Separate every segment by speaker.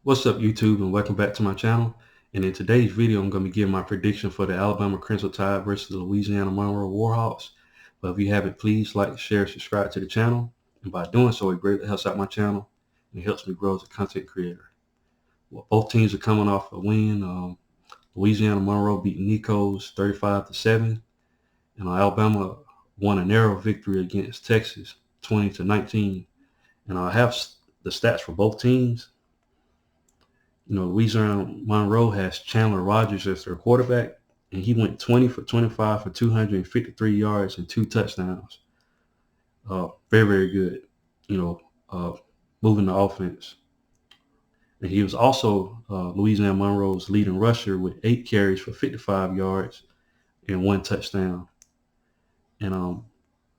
Speaker 1: What's up, YouTube, and welcome back to my channel. And in today's video, I'm going to be giving my prediction for the Alabama Crimson Tide versus the Louisiana Monroe Warhawks. But if you haven't, please like, share, subscribe to the channel. And by doing so, it greatly helps out my channel and it helps me grow as a content creator. Well, both teams are coming off a win. Louisiana Monroe beat Nico's 35-7, and Alabama won a narrow victory against Texas 20-19. And I have the stats for both teams. Louisiana Monroe has Chandler Rogers as their quarterback, and he went 20 for 25 for 253 yards and 2 touchdowns. Very, very good, moving the offense. And he was also Louisiana Monroe's leading rusher with 8 carries for 55 yards and 1 touchdown. And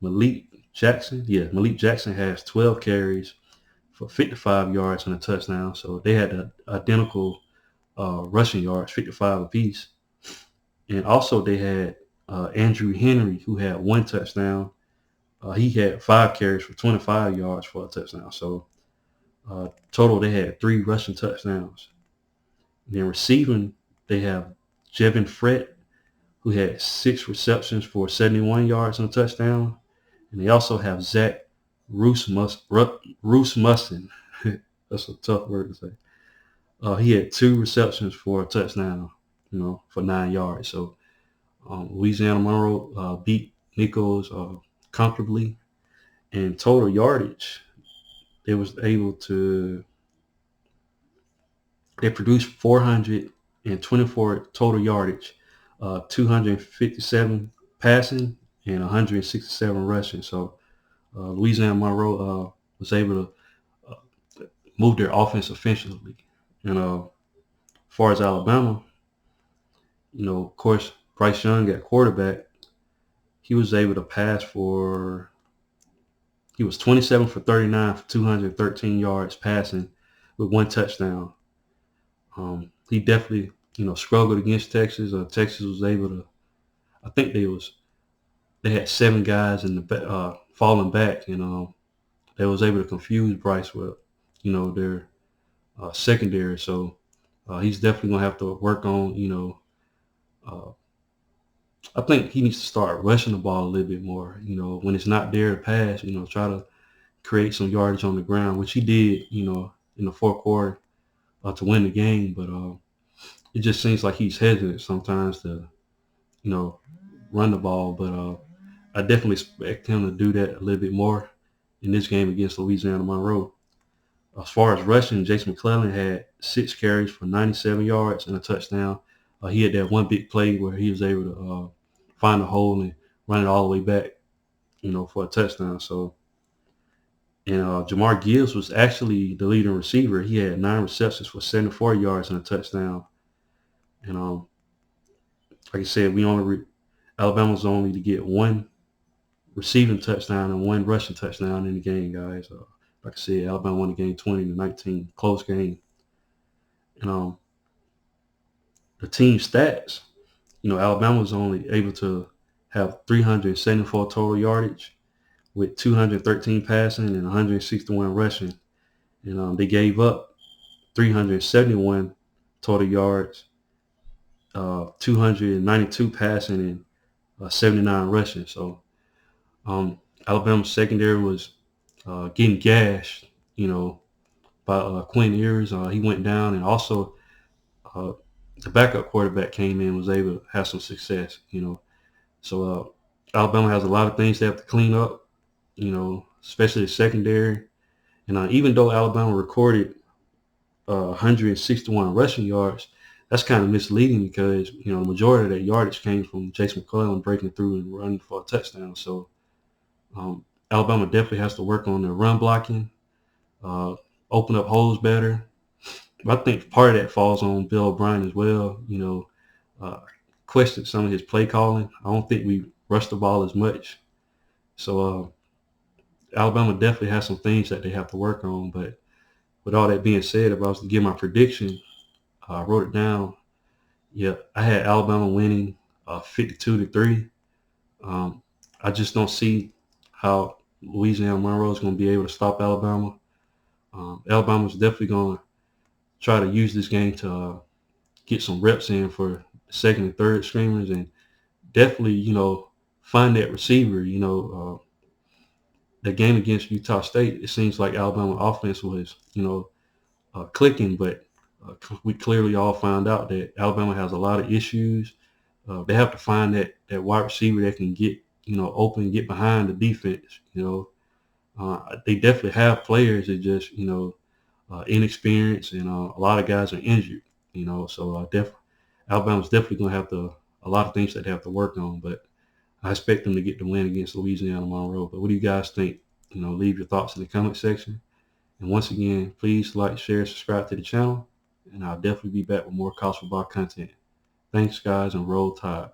Speaker 1: Malik Jackson has 12 carries for 55 yards and a touchdown. So they had the identical rushing yards, 55 apiece. And also they had Andrew Henry, who had 1 touchdown. He had 5 carries for 25 yards for a touchdown. So total, they had 3 rushing touchdowns. And then receiving, they have Jevin Frett, who had 6 receptions for 71 yards and a touchdown. And they also have Zach Rusmussen. That's a tough word to say. He had 2 receptions for a touchdown, for 9 yards. So Louisiana Monroe beat Nico's comfortably. And total yardage, they produced 424 total yardage, 257 passing and 167 rushing. So Louisiana Monroe was able to move their offense efficiently. And as far as Alabama, of course, Bryce Young at quarterback, he was able to pass he was 27 for 39 for 213 yards passing with 1 touchdown. He definitely, struggled against Texas. Texas was able to, I think they had 7 guys in the falling back, and they was able to confuse Bryce with, their secondary. So he's definitely gonna have to work on, I think he needs to start rushing the ball a little bit more. When it's not there to pass, try to create some yardage on the ground, which he did, in the fourth quarter to win the game. But it just seems like he's hesitant sometimes to, run the ball. But I definitely expect him to do that a little bit more in this game against Louisiana Monroe. As far as rushing, Jason McClellan had 6 carries for 97 yards and a touchdown. He had that one big play where he was able to find a hole and run it all the way back, for a touchdown. So, and Jamar Gibbs was actually the leading receiver. He had 9 receptions for 74 yards and a touchdown. And like I said, Alabama's only to get 1 receiving touchdown and 1 rushing touchdown in the game, guys. Like I said, Alabama won the game 20-19, close game. And the team stats, Alabama was only able to have 374 total yardage with 213 passing and 161 rushing. And they gave up 371 total yards, 292 passing and 79 rushing. So Alabama's secondary was getting gashed, by Quinn Ewers. He went down, and also the backup quarterback came in, was able to have some success, So Alabama has a lot of things they have to clean up, especially the secondary. And even though Alabama recorded 161 rushing yards, that's kind of misleading because, the majority of that yardage came from Jason McClellan breaking through and running for a touchdown. So Alabama definitely has to work on their run blocking, open up holes better. But I think part of that falls on Bill O'Brien as well. Question some of his play calling. I don't think we rush the ball as much. So Alabama definitely has some things that they have to work on. But with all that being said, if I was to give my prediction, I wrote it down. Yeah, I had Alabama winning 52-3. I just don't see how Louisiana Monroe is going to be able to stop Alabama. Alabama's definitely going to try to use this game to get some reps in for second and third stringers, and definitely, find that receiver. The game against Utah State, it seems like Alabama offense was, clicking, but we clearly all found out that Alabama has a lot of issues. They have to find that wide receiver that can get, open, get behind the defense. They definitely have players that just, inexperienced, and a lot of guys are injured. So Alabama's definitely going to have a lot of things that they have to work on. But I expect them to get the win against Louisiana Monroe. But what do you guys think? Leave your thoughts in the comment section. And once again, please like, share, subscribe to the channel. And I'll definitely be back with more college football content. Thanks, guys, and roll tide.